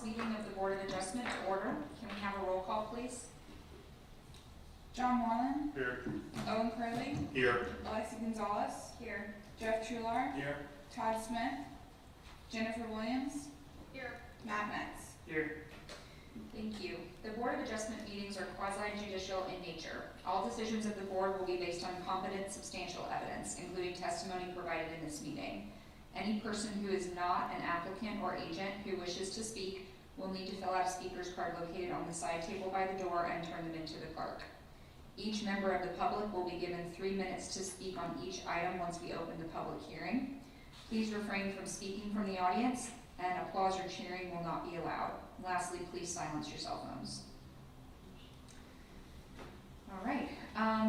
this meeting of the Board of Adjustment to order. Can we have a roll call, please? John Moreland. Here. Owen Curley. Here. Alexi Gonzalez. Here. Jeff Trular. Here. Todd Smith. Jennifer Williams. Here. Matt Metz. Here. Thank you. The Board of Adjustment meetings are quasi-judicial in nature. All decisions of the board will be based on competent, substantial evidence, including testimony provided in this meeting. Any person who is not an applicant or agent who wishes to speak will need to fill out a speaker's card located on the side table by the door and turn them into the clerk. Each member of the public will be given 3 minutes to speak on each item once we open the public hearing. Please refrain from speaking from the audience, and applause or cheering will not be allowed. Lastly, please silence your cell phones. All right,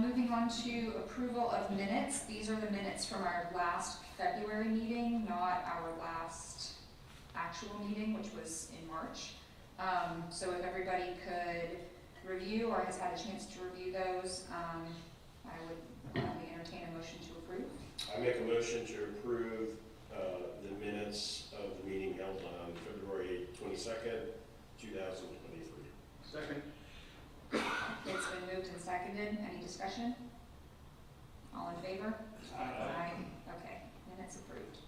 moving on to approval of minutes. These are the minutes from our last February meeting, not our last actual meeting, which was in March. So if everybody could review or has had a chance to review those, I would gladly entertain a motion to approve. I make a motion to approve the minutes of the meeting held on February 22nd, 2023. Second. It's been moved and seconded. Any discussion? All in favor? Aye. Okay, minutes approved.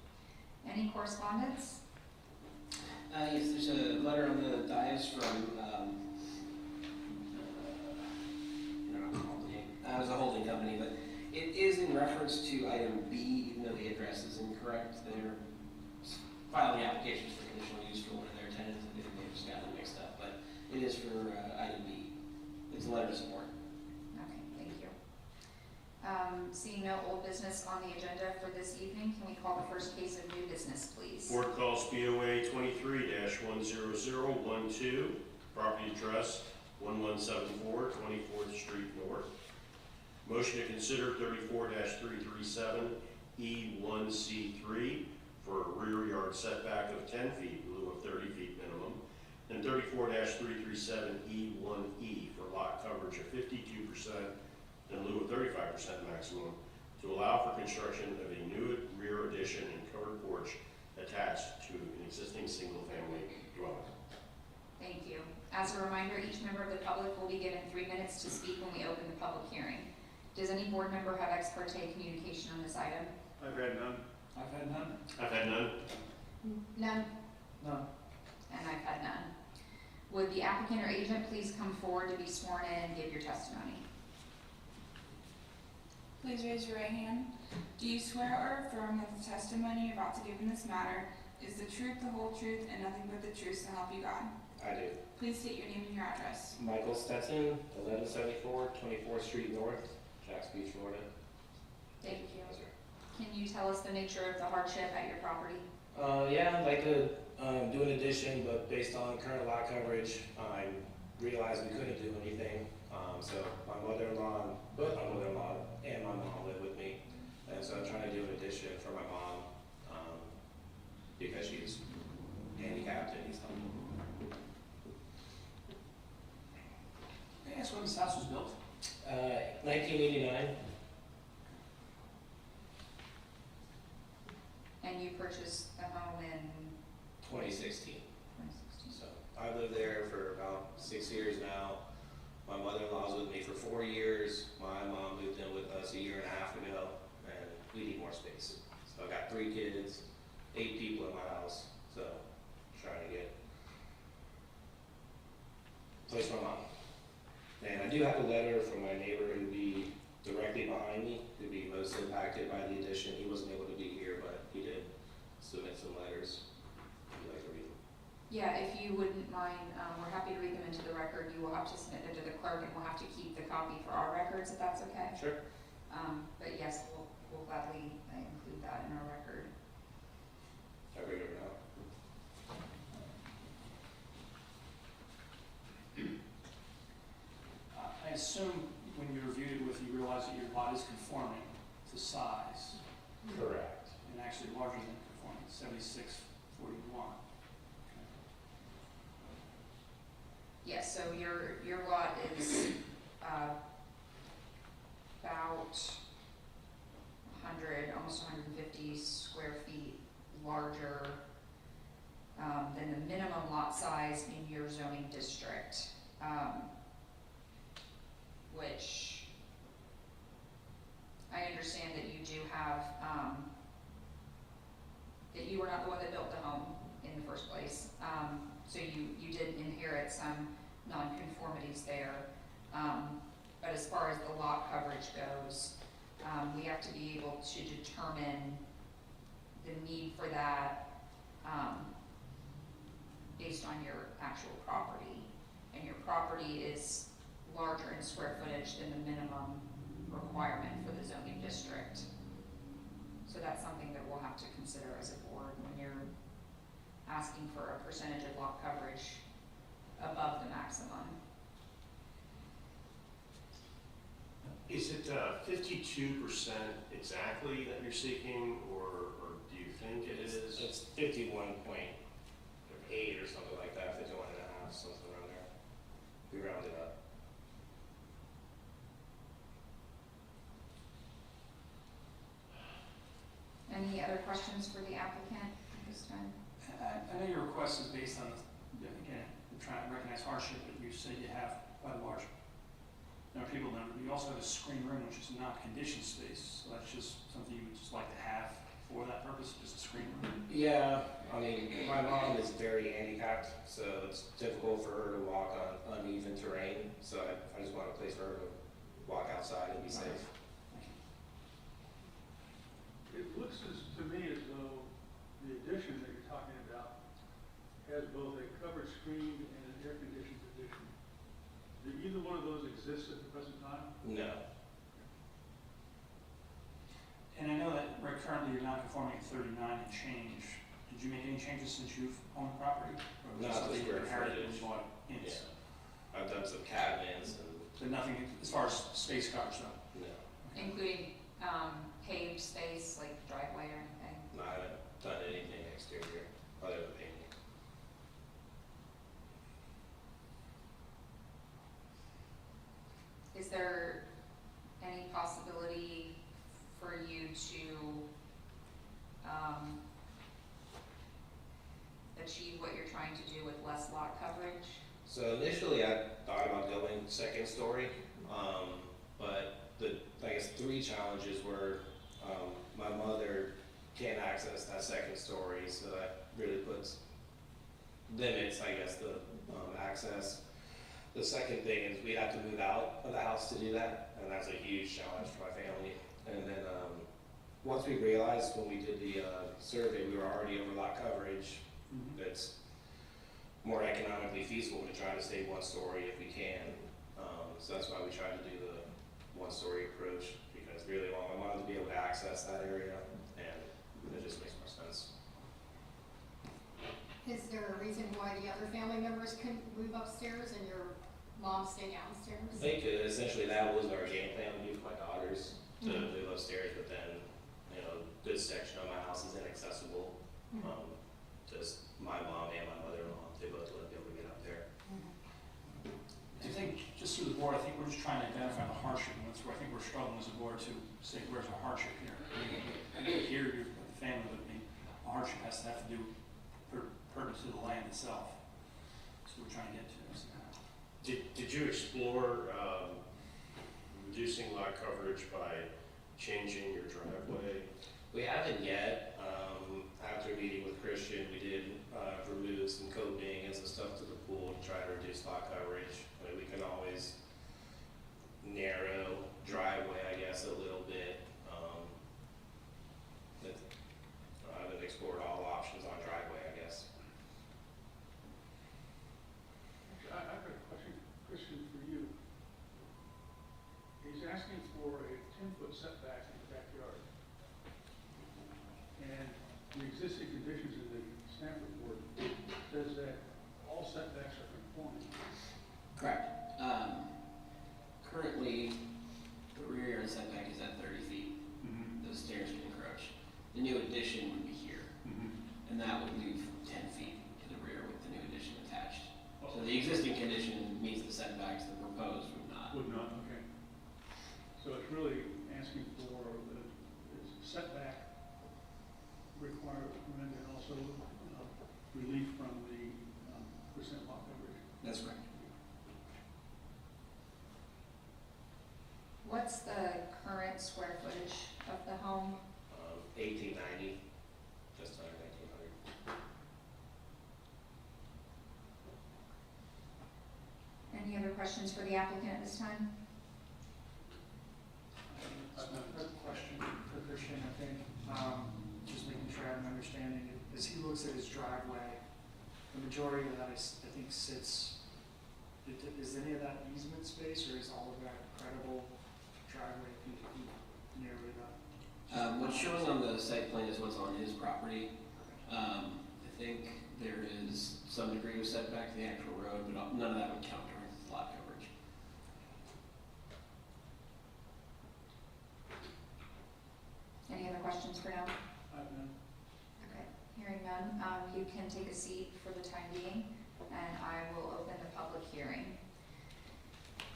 Any correspondence? Yes, there's a letter on the dais from, it was a holding company, but it is in reference to item B, even though the address is incorrect. They're filing applications for conditional use for one of their tenants, and they just got them mixed up, but it is for item B. It's a letter of support. Okay, thank you. Seeing no old business on the agenda for this evening, can we call the first case of new business, please? Board calls BOA 23-10012, property address 1174 24th Street North. Motion to consider 34-337 E1C3 for a rear yard setback of 10 feet in lieu of 30 feet minimum, and 34-337 E1E for lot coverage of 52% in lieu of 35% maximum to allow for construction of a new rear addition and covered porch attached to an existing single-family dwelling. Thank you. As a reminder, each member of the public will be given 3 minutes to speak when we open the public hearing. Does any board member have ex parte communication on this item? I've had none. I've had none. I've had none. None. None. And I've had none. Would the applicant or agent please come forward to be sworn in and give your testimony? Please raise your right hand. Do you swear or affirm that the testimony you're about to give in this matter is the truth, the whole truth, and nothing but the truth so help you God? I do. Please state your name and your address. Michael Stetson, 1174 24th Street North, Jacks Beach, Florida. Thank you. Yes, sir. Can you tell us the nature of the hardship at your property? Yeah, I'd like to do an addition, but based on current lot coverage, I realized we couldn't do anything. So my mother-in-law, both my mother-in-law and my mom live with me. And so I'm trying to do an addition for my mom because she's handicapped and he's not. May I ask when this house was built? 1989. And you purchased the home in 2016. 2016? So I lived there for about 6 years now. My mother-in-law's with me for 4 years. My mom moved in with us a year and a half ago, and we need more space. So I got 3 kids, 8 people in my house. So trying to get a place for my mom. And I do have a letter from my neighbor who'd be directly behind me, who'd be most impacted by the addition. He wasn't able to be here, but he did submit some letters. If you'd like to read them. Yeah, if you wouldn't mind, we're happy to read them into the record. You will have to submit them to the clerk, and we'll have to keep the copy for our records, if that's okay. Sure. But yes, we'll gladly include that in our record. I read it now. I assume when you reviewed it with, you realized that your lot is conforming to size, Correct. and actually larger than conforming, 7641. Yes, so your lot is about 100, almost 150 square feet larger than the minimum lot size in your zoning district, which I understand that you do have, that you were not the one that built the home in the first place. So you did inherit some nonconformities there. But as far as the lot coverage goes, we have to be able to determine the need for that, based on your actual property. And your property is larger in square footage than the minimum requirement for the zoning district. So that's something that we'll have to consider as a board when you're asking for a percentage of lot coverage above the maximum. Is it 52% exactly that you're seeking, or do you think it is? It's 51.8 or something like that, 51.5, something around there. We round it up. Any other questions for the applicant at this time? I know your request is based on, again, you're trying to recognize hardship, but you say you have quite a large number of people number. You also have a screen room, which is not conditioned space, so that's just something you would just like to have for that purpose, just a screen room. Yeah, I mean, my mom is very handicapped, so it's difficult for her to walk on uneven terrain. So I just want a place for her to walk outside and be safe. It looks to me as though the addition that you're talking about has both a covered screen and an air-conditioned addition. Do either one of those exist at the present time? No. And I know that right currently you're not conforming at 39 and change. Did you make any changes since you've owned the property? Or was it Not the something you square inherited when footage. you bought it? Yeah. I've done some cabinets and So nothing, as far as space coverage though? no, Including paved space, like driveway or anything? I haven't done anything exterior other than painting. Is there any possibility for you to achieve what you're trying to do with less lot coverage? So initially I thought about going second story, but I guess 3 challenges were, my mother can't access that second story, so that really limits, I guess, the access. The second thing is we'd have to move out of the house to do that, and that's a huge challenge for my family. And then once we realized when we did the survey, we were already over lot coverage. It's more economically feasible to try to stay 1 story if we can. So that's why we tried to do the 1 story approach, because really I wanted to be able to access that area, and it just makes more sense. Is there a reason why the other family members couldn't move upstairs and your mom stay downstairs? They could, essentially that was our game plan, to do with my daughters, to move upstairs, but then, you know, a good section of my house is inaccessible. Just my mom and my mother-in-law, they both wouldn't be able to get up there. Do you think, just through the board, I think we're just trying to identify the hardship, and that's where I think we're struggling as a board to say, where's our hardship here? I mean, here, you're with the family, but I mean, a hardship has to have to do pertinent to the land itself. So we're trying to get to this now. Did you explore reducing lot coverage by changing your driveway? We haven't yet. After meeting with Christian, we did remove some coping and some stuff to the pool to try to reduce lot coverage. I mean, we can always narrow driveway, I guess, a little bit. I haven't explored all options on driveway, I guess. I've got a question for you. He's asking for a 10-foot setback in the backyard. And the existing conditions in the stamp report says that all setbacks are conforming. Correct. Currently, the rear yard setback is at 30 feet. Those stairs would encroach. The new addition would be here, and that would move 10 feet to the rear with the new addition attached. So the existing condition meets the setbacks, the proposed would not. Would not, okay. So it's really asking for the setback requirement and also relief from the percent lot coverage. That's correct. What's the current square footage of the home? 1890, just under 1900. Any other questions for the applicant at this time? A question for Christian, I think, just making sure I'm understanding it. As he looks at his driveway, the majority of that is, I think, sits, is any of that easement space, or is all of that credible driveway? Can you narrow it up? What's showing on the site plan is what's on his property. I think there is some degree of setback to the actual road, but none of that would count towards lot coverage. Any other questions for now? Okay, hearing none, you can take a seat for the time being, and I will open the public hearing.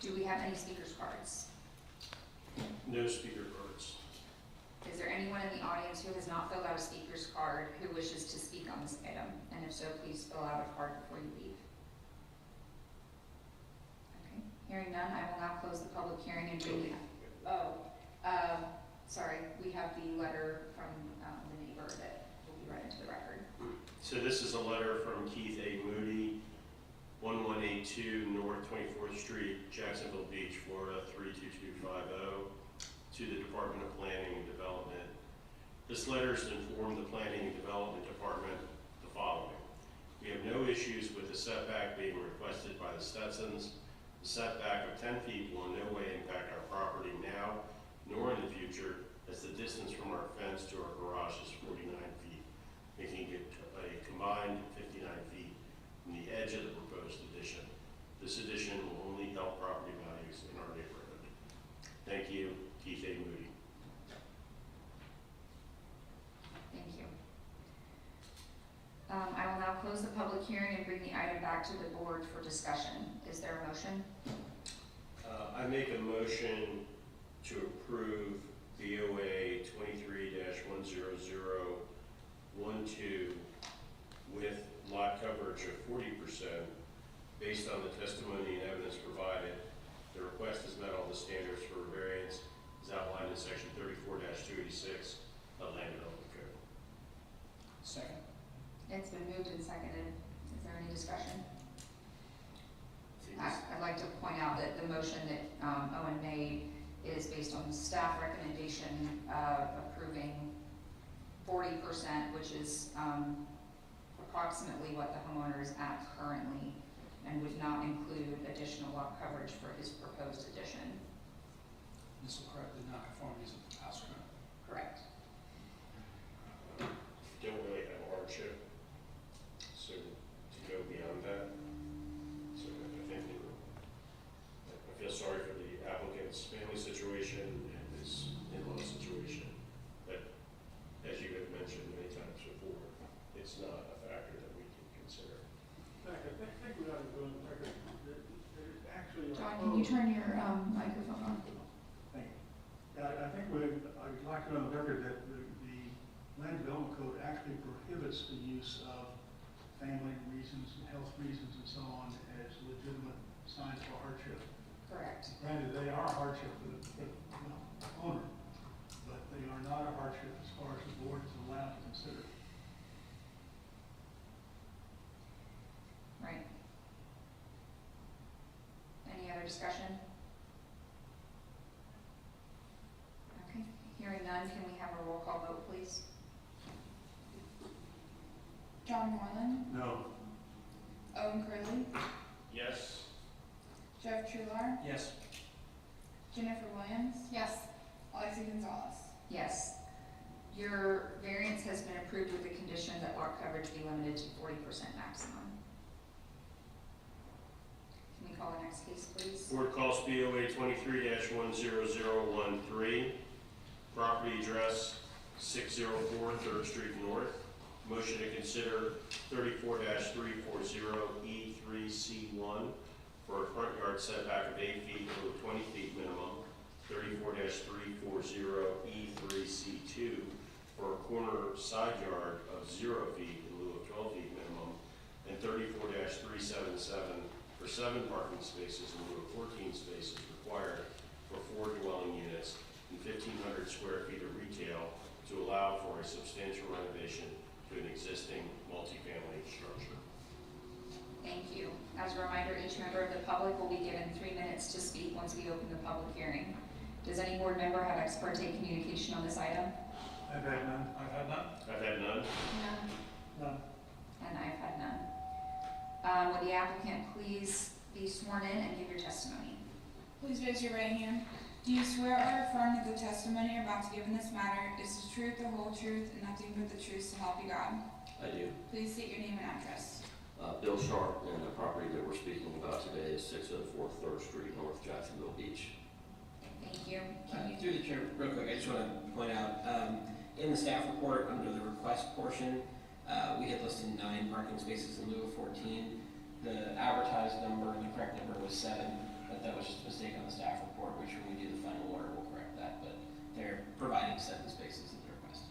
Do we have any speakers cards? No speaker cards. Is there anyone in the audience who has not filled out a speaker's card who wishes to speak on this item? And if so, please fill out a card before you leave. Okay, hearing none, I will now close the public hearing and bring sorry, we have the letter from the neighbor that will be read into the record. So this is a letter from Keith A. Moody, 1182 North 24th Street, Jacksonville Beach, Florida 32250, to the Department of Planning and Development. This letter is to inform the Planning and Development Department the following. We have no issues with the setback being requested by the Stetsons. The setback of 10 feet will in no way impact our property now nor in the future, as the distance from our fence to our garage is 49 feet, making it a combined 59 feet from the edge of the proposed addition. This addition will only help property values in our neighborhood. Thank you, Keith A. Moody. Thank you. I will now close the public hearing and bring the item back to the board for discussion. Is there a motion? I make a motion to approve BOA 23-10012 with lot coverage of 40% based on the testimony and evidence provided. The request has met all the standards for variance as outlined in section 34-286 of Land Development Code. Second. It's been moved and seconded. Is there any discussion? I'd like to point out that the motion that Owen made is based on staff recommendation approving 40%, which is approximately what the homeowner is at currently, and would not include additional lot coverage for his proposed addition. This will correct the nonconformities of the house, correct? Correct. Don't really have hardship, so to go beyond that. So I think I feel sorry for the applicant's family situation and his in-law situation. But as you have mentioned many times before, it's not a factor that we can consider. In fact, I think we ought to go on the record that it's actually. John, can you turn your microphone on? Thank you. I think I'd like to go on the record that the Land Development Code actually prohibits the use of family reasons and health reasons and so on as legitimate signs for hardship. Correct. Granted, they are a hardship for the owner, but they are not a hardship as far as the board is allowed to consider. Right. Any other discussion? Okay, hearing none, can we have a roll call vote, please? John Moreland, No. Owen Curley, Yes. Jeff Trular, Yes. Jennifer Williams, Yes. Alexi Gonzalez. Yes. Your variance has been approved with the condition that lot coverage be limited to 40% maximum. Can we call the next case, please? Board calls BOA 23-10013, property address 604 3rd Street North. Motion to consider 34-340E3C1 for a front yard setback of 8 feet or 20 feet minimum, 34-340E3C2 for a corner side yard of 0 feet in lieu of 12 feet minimum, 34-377 for 7 parking spaces in lieu of 14 spaces required for 4 dwelling units and 1,500 square feet of retail to allow for a substantial renovation to an existing multifamily structure. Thank you. As a reminder, each member of the public will be given 3 minutes to speak once we open the public hearing. Does any board member have ex parte communication on this item? I've had none. I've had none. I've had none. None. And I've had none. Would the applicant please be sworn in and give your testimony? Please raise your right hand. Do you swear or affirm that the testimony you're about to give in this matter is the truth, the whole truth, and nothing but the truth, so help you God? I do. Please state your name and address. Bill Sharp, and the property that we're speaking about today is 604 3rd Street, North Jacksonville Beach. Thank you. Can you Through the chair, real quick, I just want to point out, in the staff report, under the request portion, we had listed 9 parking spaces in lieu of 14. The advertised number, the correct number was 7, but that was just a mistake on the staff report, which when we do the final order, we'll correct that, but they're providing 7 spaces in the request.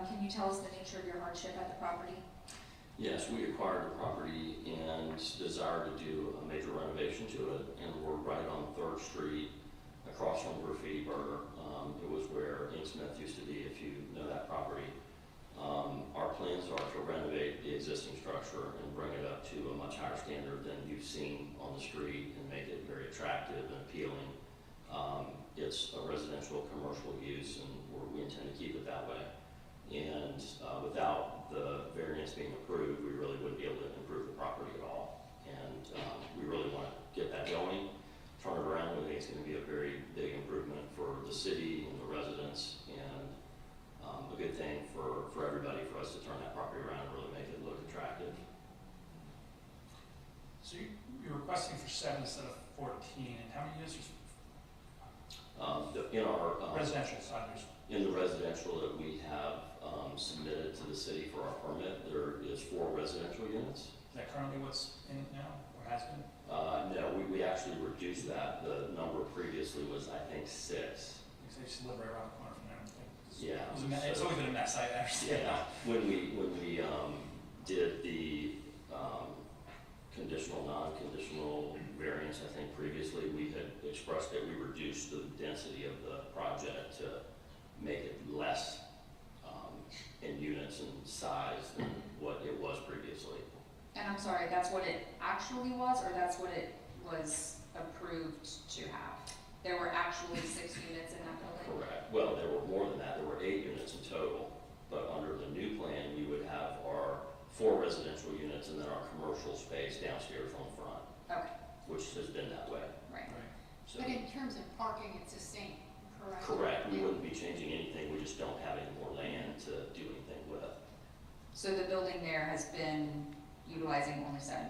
Can you tell us the nature of your hardship at the property? Yes, we acquired the property and desired to do a major renovation to it, and we're right on 3rd Street, across from Graffiti Burger. It was where Ink Smith used to be, if you know that property. Our plans are to renovate the existing structure and bring it up to a much higher standard than you've seen on the street and make it very attractive and appealing. It's a residential commercial use, and we intend to keep it that way. And without the variance being approved, we really wouldn't be able to improve the property at all. And we really want to get that going, turn it around. We think it's going to be a very big improvement for the city and the residents, and a good thing for everybody, for us to turn that property around and really make it look attractive. So you're requesting for 7 instead of 14, and how many units In our residential side? in the residential that we have submitted to the city for our permit, there is 4 residential units. Is that currently what's in it now, or has been? No, we actually reduced that. The number previously was, I think, 6. Because they just live right around the corner from there. Yeah. It's always been a mess, I understand. Yeah, when we did the conditional, non-conditional variance, I think previously, we had expressed that we reduced the density of the project to make it less in units and size than what it was previously. And I'm sorry, that's what it actually was, or that's what it was approved to have? There were actually 6 units in that building? Correct. Well, there were more than that. There were 8 units in total. But under the new plan, you would have our 4 residential units and then our commercial space downstairs on the front, Okay, which has been that way. right. So, But in terms of parking, it's the same, correct? correct. We wouldn't be changing anything. We just don't have any more land to do anything with. So the building there has been utilizing only 7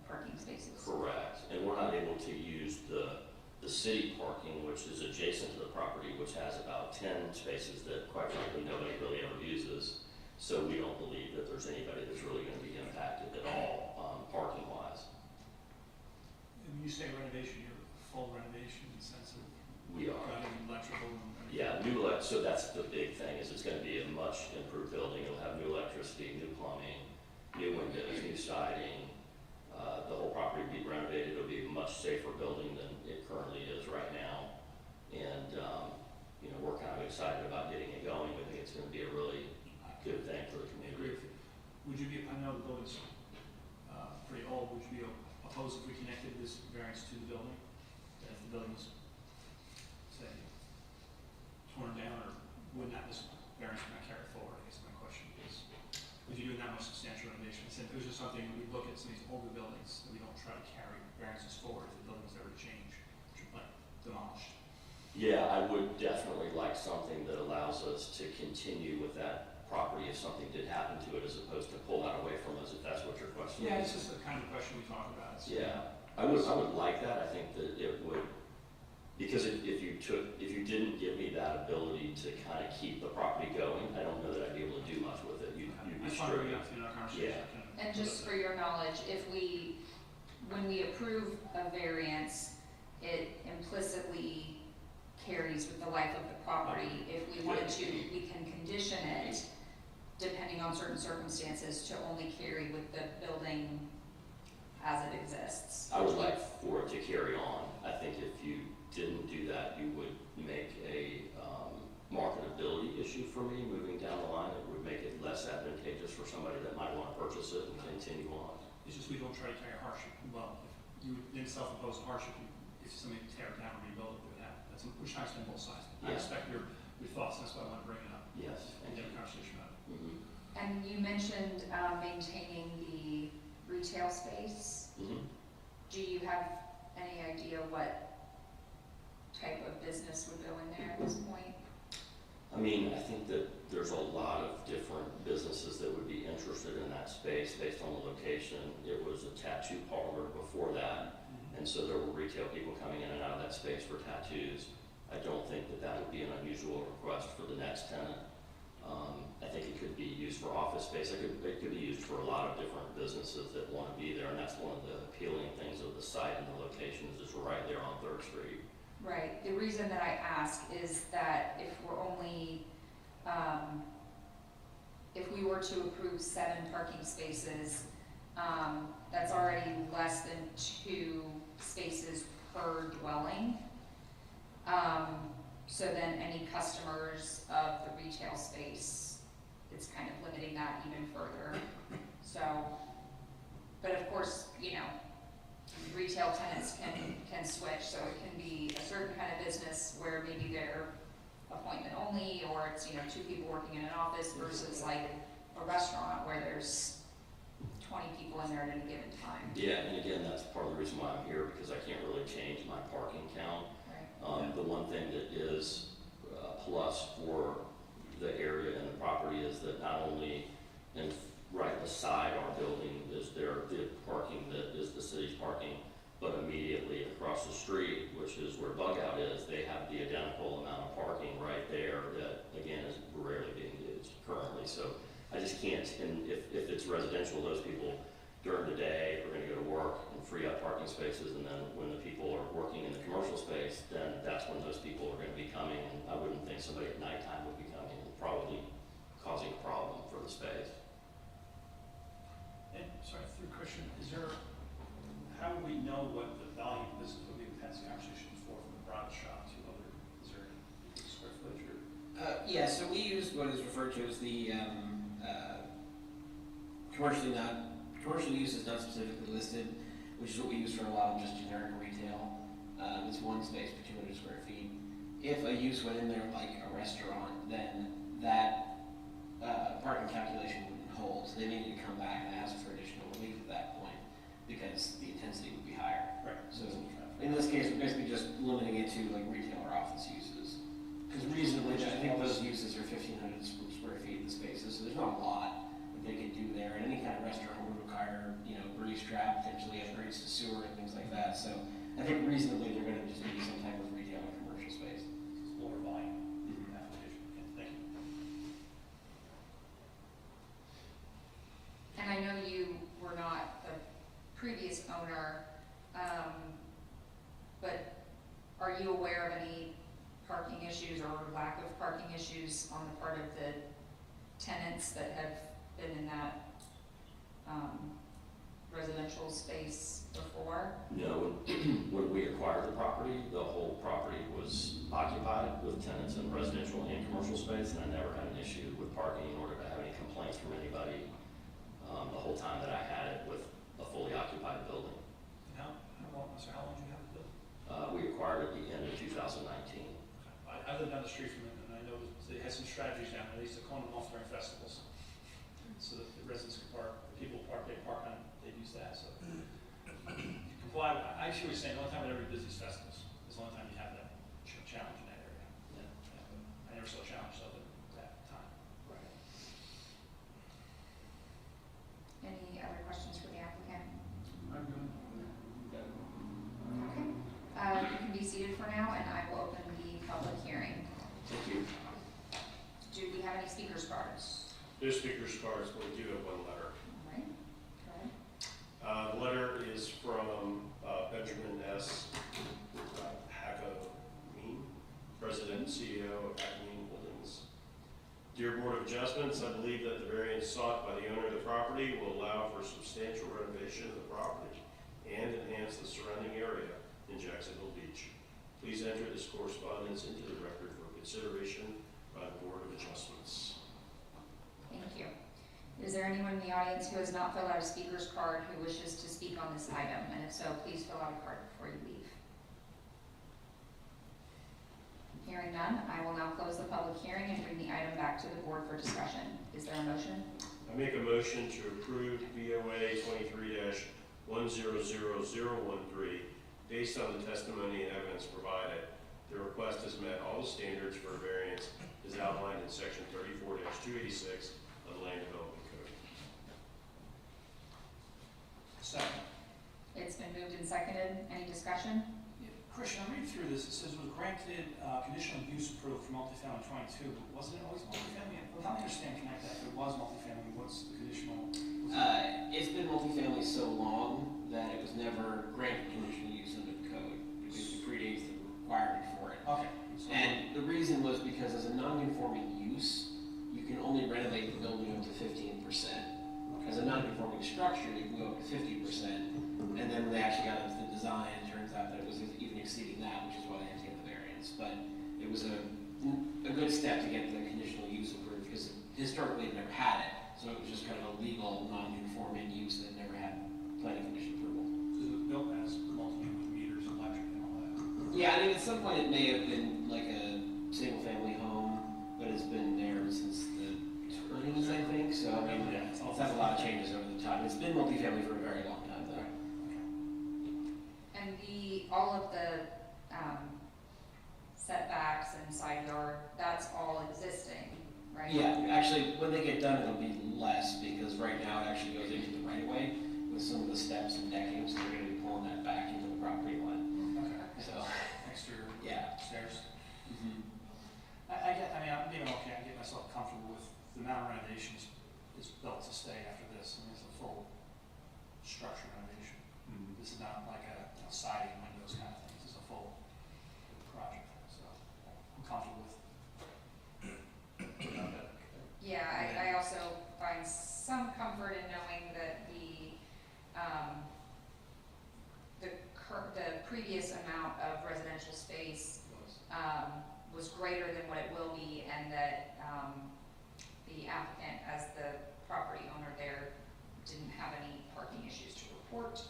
parking spaces? Correct. And we're not able to use the city parking, which is adjacent to the property, which has about 10 spaces that, quite frankly, nobody really ever uses. So we don't believe that there's anybody that's really going to be impacted at all, parking-wise. And when you say renovation, you're full renovation in the sense of We are. gutting, electrical, and everything? Yeah, so that's the big thing, is it's going to be a much improved building. It'll have new electricity, new plumbing, new windows, new siding. The whole property will be renovated. It'll be a much safer building than it currently is right now. And, we're kind of excited about getting it going. We think it's going to be a really good thing for the community. Would you be, I know the building's pretty old, would you be opposed if we connected this variance to the building? If the building was, say, torn down, or would not, this variance not carry forward, I guess my question is. Would you do that much substantial renovation? I said, it was just something, we look at some of these older buildings, that we don't try to carry variances forward if the building's ever to change, like demolished. Yeah, I would definitely like something that allows us to continue with that property if something did happen to it, as opposed to pull that away from us, if that's what your question Yeah, is. it's just the kind of question we talk about. Yeah, I would like that. I think that it would, because if you didn't give me that ability to kind of keep the property going, I don't know that I'd be able to do much with it. You'd be That's fine, we strict. got to our conversation. Yeah. And just for your knowledge, when we approve a variance, it implicitly carries with the life of the property. If we wanted to, we can condition it depending on certain circumstances, to only carry with the building as it exists. I would like for it to carry on. I think if you didn't do that, you would make a marketability issue for me moving down the line. It would make it less advantageous for somebody that might want to purchase it and continue on. It's just we don't try to carry a hardship. Well, if you would then self-impose a hardship, if somebody tear it down or rebuild it, would happen. We're trying to spend both sides. I Yeah. respect your thoughts, that's why I want to bring it up Yes, and thank get you. a conversation about it. Mhm. And you mentioned maintaining the retail space. Mhm. Do you have any idea what type of business would go in there at this point? I mean, I think that there's a lot of different businesses that would be interested in that space based on the location. It was a tattoo parlor before that, and so there were retail people coming in and out of that space for tattoos. I don't think that that would be an unusual request for the next tenant. I think it could be used for office space. It could be used for a lot of different businesses that want to be there, and that's one of the appealing things of the site and the location is it's right there on 3rd Street. Right, the reason that I ask is that if we're only, if we were to approve 7 parking spaces, that's already less than 2 spaces per dwelling. So then any customers of the retail space, it's kind of limiting that even further. So, but of course, you know, retail tenants can switch, so it can be a certain kind of business where maybe they're appointment only, or it's, you know, 2 people working in an office versus like a restaurant where there's 20 people in there at any given time. Yeah, and again, that's part of the reason why I'm here, because I can't really change my parking count. Right. The one thing that is a plus for the area and the property is that not only in right beside our building is there the parking that is the city's parking, but immediately across the street, which is where Bug Out is, they have the identical amount of parking right there that, again, is rarely being used currently. So I just can't, and if it's residential, those people during the day are going to go to work and free up parking spaces, and then when the people are working in the commercial space, then that's when those people are going to be coming, and I wouldn't think somebody at nighttime would be coming and probably causing a problem for the space. And, sorry, through Christian, how do we know what the volume of business would be? We've had this conversation before from the broad shop to other, is there any square footage or? Yeah, so we use what is referred to as the commercial use is not specifically listed, which is what we use for a lot of just generic retail. It's 1 space per 200 square feet. If a use went in there like a restaurant, then that parking calculation wouldn't hold. So they needed to come back and ask for additional relief at that point because the intensity would be higher. Right. So in this case, we're basically just limiting it to like retail or office uses. Because reasonably, I think those uses are 1,500 square feet in the spaces, so there's not a lot that they could do there. And any kind of restaurant would require, you know, grease trap, potentially upgrades to sewer and things like that. So I think reasonably they're going to just be some type of retail or commercial space. It's lower volume application. Okay, thank you. And I know you were not the previous owner, but are you aware of any parking issues or lack of parking issues on the part of the tenants that have been in that residential space before? No, when we acquired the property, the whole property was occupied with tenants in residential and commercial space, and I never had an issue with parking nor did I have any complaints from anybody the whole time that I had it with a fully occupied building. And how long did you have the building? We acquired it at the end of 2019. I live down the street from it, and I know they had some strategies down there. They used to cone them off during festivals, so that the residents could park, the people park, they park on, they'd use that, so. You comply, I see what you're saying, the only time it ever does these festivals, is the only time you have that challenge in that area. Yeah. But I never saw a challenge other than that time. Right. Any other questions for the applicant? I'm good. Okay, you can be seated for now, and I will open the public hearing. Thank you. Do we have any speakers cards? There's speakers cards, but we do have 1 letter. All right, go ahead. The letter is from Benjamin S. Hackamine, President and CEO of Hackamine Holdings. Dear Board of Adjustments, I believe that the variance sought by the owner of the property will allow for substantial renovation of the property and enhance the surrounding area in Jacksonville Beach. Please enter this correspondence into the record for consideration by the Board of Adjustments. Thank you. Is there anyone in the audience who has not filled out a speaker's card who wishes to speak on this item? And if so, please fill out a card before you leave. Hearing none, I will now close the public hearing and bring the item back to the board for discussion. Is there a motion? I make a motion to approve BOA 23-100013 based on the testimony and evidence provided. The request has met all the standards for a variance as outlined in section 34-286 of the Land Development Code. Second. It's been moved and seconded. Any discussion? Christian, I'm reading through this, it says it was granted conditional use approved for multifamily 22, but wasn't it always multifamily? Well, help me understand, connect that, if it was multifamily, what's the conditional? It's been multifamily so long that it was never granted conditional use under the code. It basically predates the requirement for it. Okay. And the reason was because as a non-conforming use, you can only renovate the building up to 15%. As a non-conforming structure, you can go up to 50%. And then when they actually got into the design, it turns out that it was even exceeding that, which is why they had to get the variance. But it was a good step to get the conditional use approved because historically it never had it. So it was just kind of a legal non-conforming use that never had planning commission approval. Because it was built as multi-unit meters, electric and all that. Yeah, I mean, at some point it may have been like a single-family home, but it's been there since the 20s, I think. So I mean, Yeah, it's had a lot of changes over the time. It's been multifamily for a very long time, though. And all of the setbacks and side yard, that's all existing, right? Yeah, actually, when they get done, it'll be less because right now it actually goes into the right of way with some of the steps and decking, so they're going to be pulling that back into the property line. Okay. So, Exterior yeah. stairs. Mm-hmm. I'm being okay, I get myself comfortable with the amount of renovations is built to stay after this. I mean, it's a full structure renovation. This is not like a siding, windows kind of thing. This is a full project, so I'm comfortable with that. Yeah, I also find some comfort in knowing that the previous amount of residential space was greater than what it will be, and that the applicant, as the property owner there, didn't have any parking issues to report.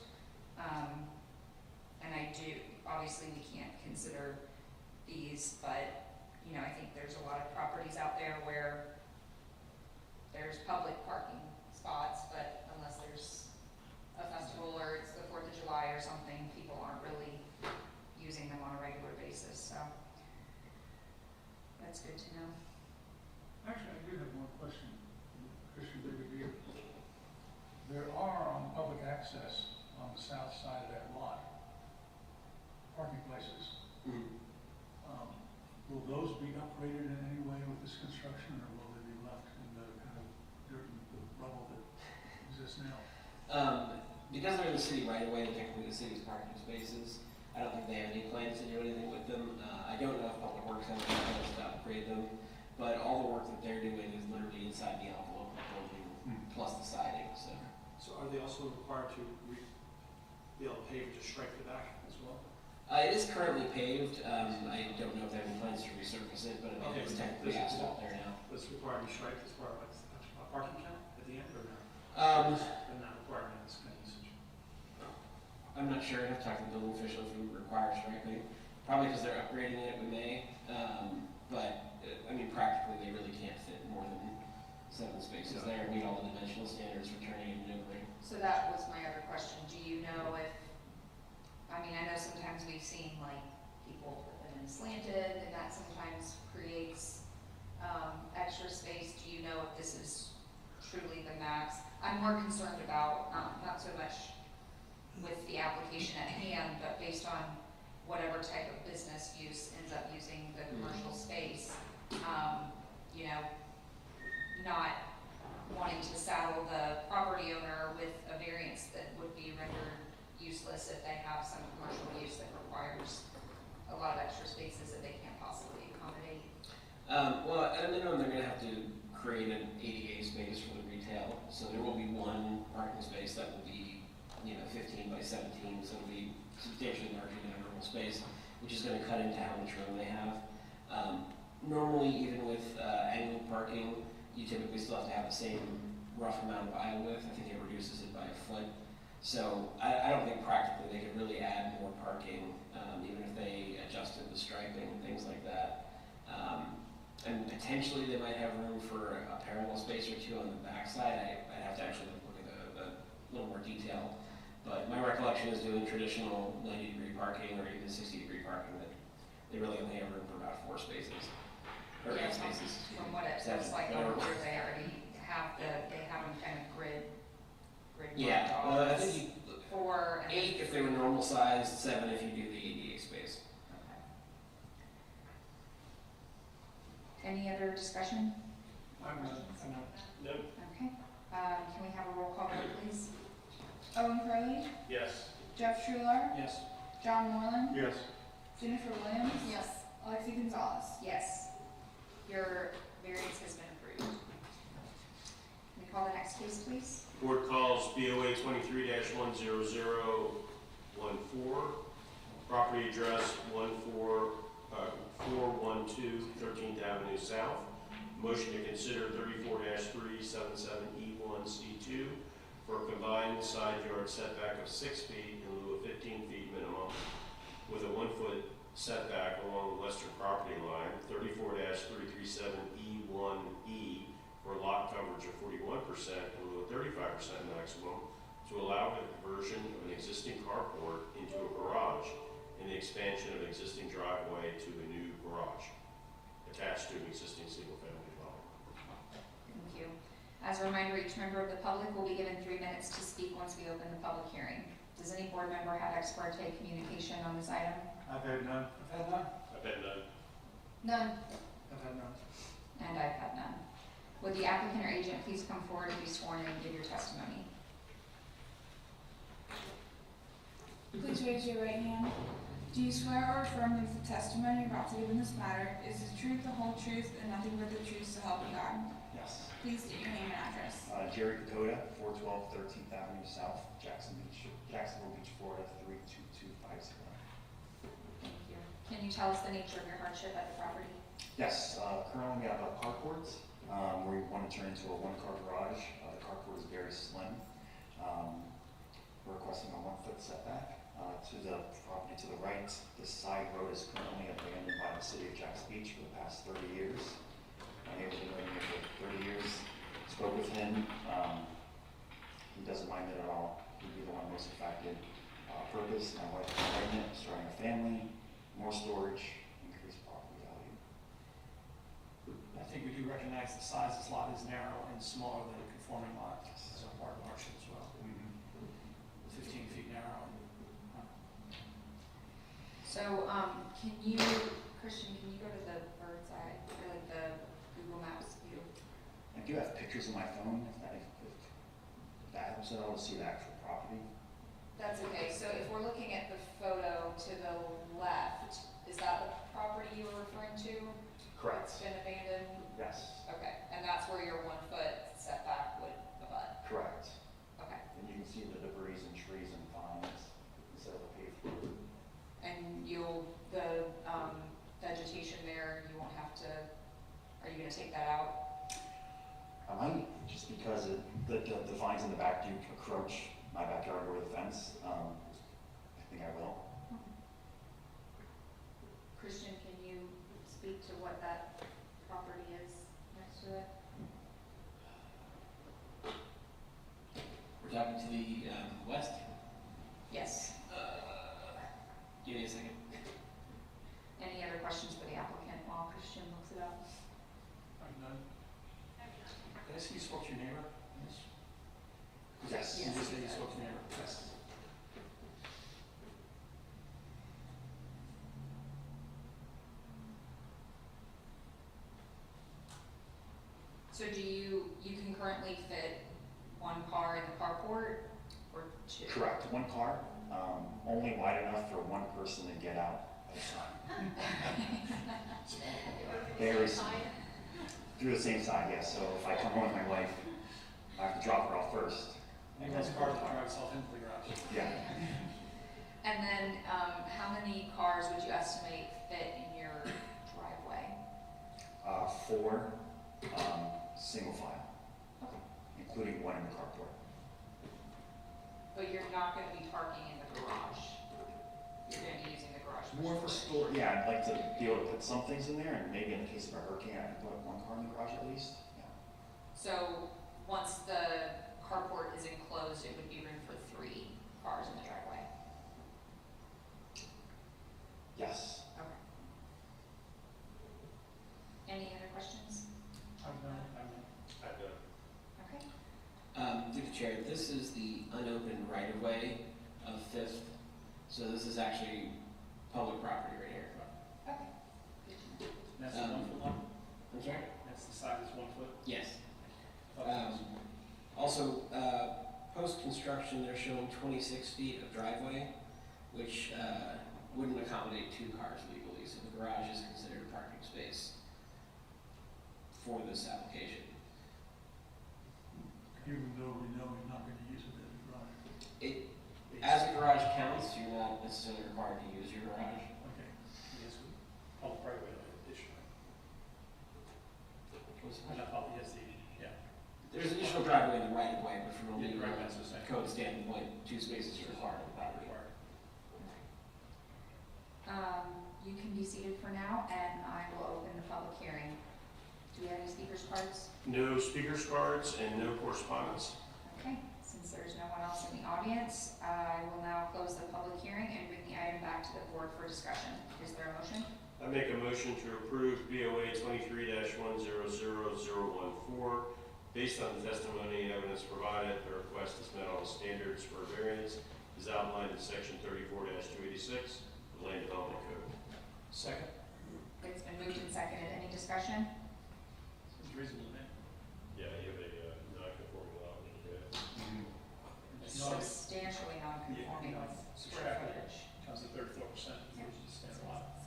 And I do, obviously we can't consider these, but, you know, I think there's a lot of properties out there where there's public parking spots, but unless there's a festival or it's the 4th of July or something, people aren't really using them on a regular basis, so that's good to know. Actually, I do have one question, Christian Brigadier. There are on public access on the south side of that lot, parking places. Will those be upgraded in any way with this construction, or will they be left in the kind of dirt and rubble that exists now? Because they're in the city right away, and technically the city's parking spaces, I don't think they have any plans to do anything with them. I don't know if Public Works has any plans to upgrade them, but all the work that they're doing is literally inside the envelope of the building, plus the siding, so. So are they also required to be able to pave to strike the back as well? It is currently paved. I don't know if they have any plans to resurface it, but I mean, it's technically asphalt there now. It's required to be striped as part of like a parking count at the end, or no? They're not required in this kind of usage. I'm not sure. I have to talk to the building official if we require striping. Probably because they're upgrading it, we may. But I mean, practically, they really can't fit more than 7 spaces there and meet all the dimensional standards for turning and maneuvering. So that was my other question. Do you know if, I mean, I know sometimes we've seen like people put them in slanted and that sometimes creates extra space. Do you know if this is truly the max? I'm more concerned about, not so much with the application at hand, but based on whatever type of business use ends up using the commercial space, you know, not wanting to saddle the property owner with a variance that would be rendered useless if they have some commercial use that requires a lot of extra spaces that they can't possibly accommodate. Well, at a minimum, they're going to have to created an ADA space for the retail, so there will be one parking space that will be, 15 by 17, so it'll be substantially larger than a normal space, which is gonna cut into how much room they have. Normally, even with angled parking, you typically still have to have the same rough amount of aisle width. I think it reduces it by a foot. So I don't think practically they could really add more parking, even if they adjusted the striping and things like that. And potentially they might have room for a parallel space or two on the backside. I'd have to actually look at a little more detail. But my recollection is doing traditional 90-degree parking or even 60-degree parking, that they really only have room for about 4 spaces. Or 8 spaces. From what it looks like over here, they already have they have them kind of grid Yeah, marked I off. think 4 and 8 if they were normal sized, 7 if you do the ADA space. Okay. Any other discussion? I'm not. Okay. Can we have a roll call vote, please? Owen Crowley, Yes. Jeff Shular, Yes. John Moreland, Yes. Jennifer Williams, Yes. Alexi Gonzalez. Yes. Your variance has been approved. Can we call the next case, please? Board calls BOA 23-10014, property address 412 13th Avenue South. Motion to consider 34-377E1C2 for a combined side yard setback of 6 feet in lieu of 15 feet minimum, with a 1-foot setback along the western property line, 34-337E1E for lot coverage of 41% in lieu of 35% maximum, to allow the conversion of an existing carport into a garage and the expansion of an existing driveway to a new garage attached to an existing single-family dwelling. Thank you. As a reminder, each member of the public will be given 3 minutes to speak once we open the public hearing. Does any board member have ex parte communication on this item? I've had none. I've had none. I've had none. None. I've had none. And I've had none. Would the applicant or agent please come forward and be sworn in and give your testimony? Please raise your right hand. Do you swear or affirm that the testimony you're about to give in this matter is the truth, the whole truth, and nothing but the truth, so help you God? Yes. Please state your name and address. Jerry Dakota, 412 13th Avenue South, Jacksonville Beach, Florida, 32250. Thank you. Can you tell us the nature of your hardship at the property? Yes, currently we have a carport. We want to turn into a 1-car garage. The carport is very slim. We're requesting a 1-foot setback. To the property to the right, the side road is currently abandoned by the city of Jax Beach for the past 30 years. My neighbor's been living here for 30 years. Spoke with him. He doesn't mind it at all. He'd be the one most affected. Purpose, my wife is pregnant, starting a family, more storage, increased property value. I think we do recognize the size of this lot is narrow and smaller than a conforming lot. So part of the hardship as well. 15 feet narrow. So, can you, Christian, can you go to the bird's eye, or like the Google Maps view? I do have pictures on my phone, if that helps at all to see the actual property. That's okay. So if we're looking at the photo to the left, is that the property you were referring to? Correct. It's been abandoned? Yes. Okay, and that's where your 1-foot setback would abut? Correct. Okay, And you can see the debris and trees and vines instead of a paved road. and the vegetation there, you won't have to, are you gonna take that out? I might, just because the vines in the back do encroach my backyard or the fence. I think I will. Christian, can you speak to what that property is next to it? We're talking to the west. Yes. Give me a second. Any other questions for the applicant while Christian looks it up? I've none. Did I see you spoke to your neighbor? Yes. You just said you spoke to your neighbor? Yes. So you can currently fit 1 car in the carport or 2? Correct. 1 car, only wide enough for 1 person to get out at a time. Very small. Through the same side, yes, so if I come home with my wife, I have to drop her off first. I think that's a car that drives itself into the garage. Yeah, And then, how many cars would you estimate fit in your driveway? 4, single file, including one in the carport. But you're not gonna be parking in the garage. You're gonna be using the garage. More for storage. Yeah, I'd like to be able to put some things in there, and maybe in the case of a hurricane, I can put 1 car in the garage at least. Yeah. So, once the carport is enclosed, it would be room for 3 cars in the driveway? Yes. Okay. Any other questions? I've done. Okay. Through the chair, this is the unopened right-of-way of Fifth, so this is actually public property right here. Okay. That's the 1 foot long? I'm sorry? That's the side that's 1 foot? Yes. Okay. Also, post-construction, they're showing 26 feet of driveway, which wouldn't accommodate 2 cars legally, so the garage is considered a parking space for this application. Even though we know we're not gonna use it as a garage. As a garage counts, you're not necessarily required to use your garage. Okay. Yes, public right away addition. And I thought, yes, yeah. There's additional driveway in the right of way, but from a Yeah, legal right, that's what I'm saying. code standpoint, 2 spaces are required on the property. You can be seated for now, and I will open the public hearing. Do we have any speakers cards? No speakers cards and no correspondence. Okay, since there's no one else in the audience, I will now close the public hearing and bring the item back to the board for discussion. Is there a motion? I make a motion to approve BOA 23-100014. Based on the testimony and evidence provided, the request is met all the standards for variance is outlined in section 34-286 of the Land Development Code. Second? It's been moved and seconded. Any discussion? It's reasonable to me. Yeah, you have a non-conforming lot, which is It's not, Substantially non-conforming with square subtract it. footage. comes to 34%, which is standard lot.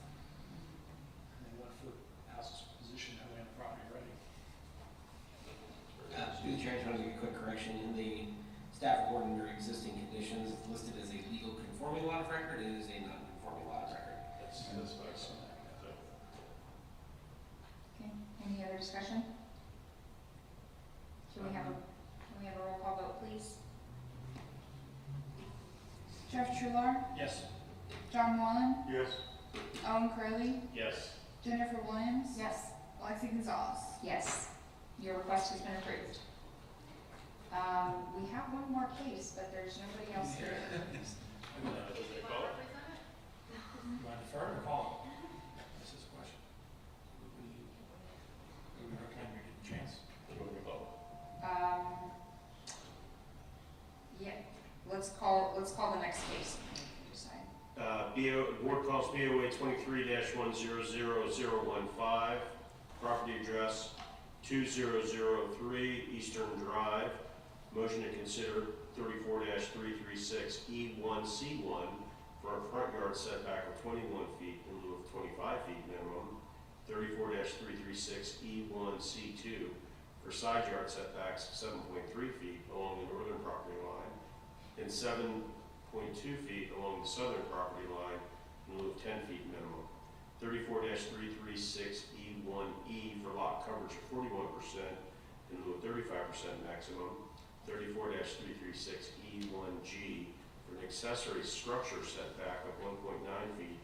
And then 1 foot house is positioned heavily on the property already. Through the chair, I just want to make a quick correction. In the staff report under existing conditions, it's listed as a legal conforming lot of record. It is a non-conforming lot of record. That's what I saw. Okay, any other discussion? Can we have a roll call vote, please? Jeff Trular, Yes. John Moreland, Yes. Owen Curley, Yes. Jennifer Williams, Yes. Lexi Gonzalez. Yes, your request has been approved. We have one more case, but there's nobody else here. You want to defer or call? That's his question. We recommend we get a chance. Yeah, let's call the next case. Decide. Board calls BOA 23-100015, property address 2003 Eastern Drive. Motion to consider 34-336E1C1 for a front yard setback of 21 feet in lieu of 25 feet minimum. 34-336E1C2 for side yard setbacks of 7.3 feet along the northern property line and 7.2 feet along the southern property line in lieu of 10 feet minimum. 34-336E1E for lot coverage of 41% in lieu of 35% maximum. 34-336E1G for an accessory structure setback of 1.9 feet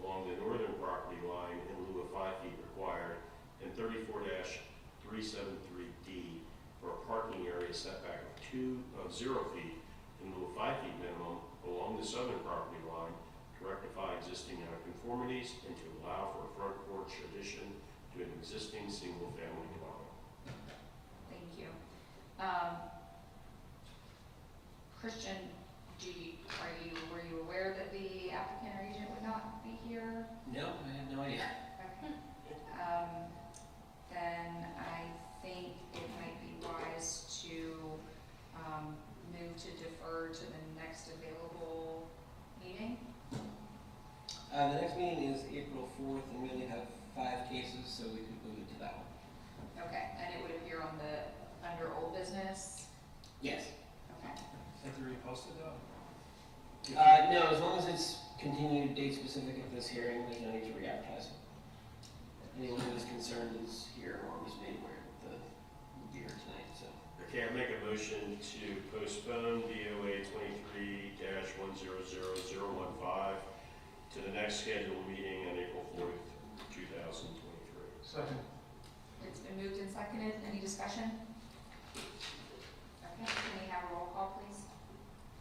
along the northern property line in lieu of 5 feet required. And 34-373D for a parking area setback of 0 feet in lieu of 5 feet minimum along the southern property line to rectify existing nonconformities and to allow for a front porch addition to an existing single-family dwelling. Thank you. Christian, were you aware that the applicant or agent would not be here? No, I have no idea. Okay. Then I think it might be wise to move to defer to the next available meeting. The next meeting is April 4th, and we only have 5 cases, so we can move it to that one. Okay, and it would appear on the, under old business? Yes. Okay. Have to repost it though? No, as long as it's continued date specific at this hearing, there's no need to re-advertise it. Anyone who is concerned is here or was made aware of the year tonight, so. Okay, I'll make a motion to postpone BOA 23-100015 to the next scheduled meeting on April 4th, 2023. Second. It's been moved and seconded. Any discussion? Okay, can we have a roll call, please?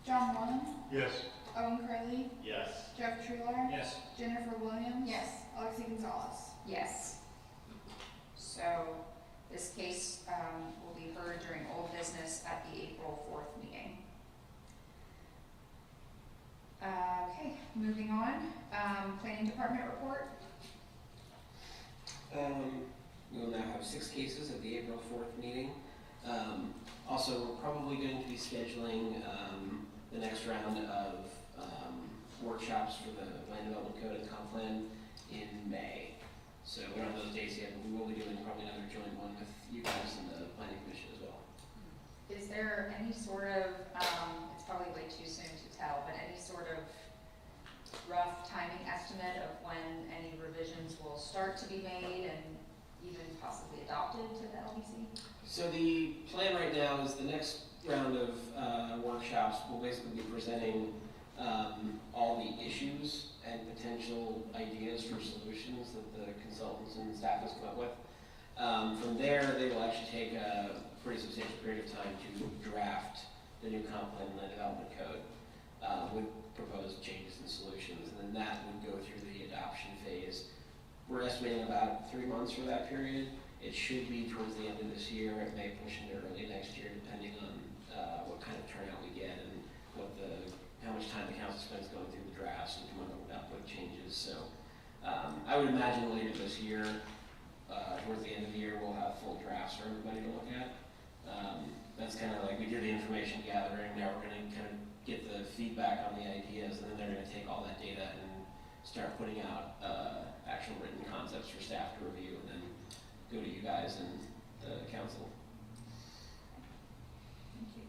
John Moran, Yes. Owen Curley, Yes. Jeff Truler, Yes. Jennifer Williams. Yes. Alexi Gonzalez. Yes. So this case will be heard during old business at the April 4th meeting. Okay, moving on. Planning Department report. We will now have 6 cases at the April 4th meeting. Also, we're probably going to be scheduling the next round of workshops for the Land Development Code and Comp Plan in May. So we don't have those dates yet, but we will be doing probably another joint one with you guys and the Planning Commission as well. Is there any sort of, it's probably way too soon to tell, but any sort of rough timing estimate of when any revisions will start to be made and even possibly adopted to the LDC? So the plan right now is the next round of workshops will basically be presenting all the issues and potential ideas for solutions that the consultants and staff has come up with. From there, they will actually take a pretty substantial period of time to draft the new comp plan and the development code with proposed changes and solutions, and then that would go through the adoption phase. We're estimating about 3 months for that period. It should be towards the end of this year. It may push into early next year, depending on what kind of turnout we get and how much time the council spends going through the drafts and coming up with output changes. So I would imagine later this year, towards the end of the year, we'll have full drafts for everybody to look at. That's kind of like we did the information gathering. Now we're going to kind of get the feedback on the ideas, and then they're going to take all that data and start putting out actual written concepts for staff to review, and then go to you guys and the council. Thank you.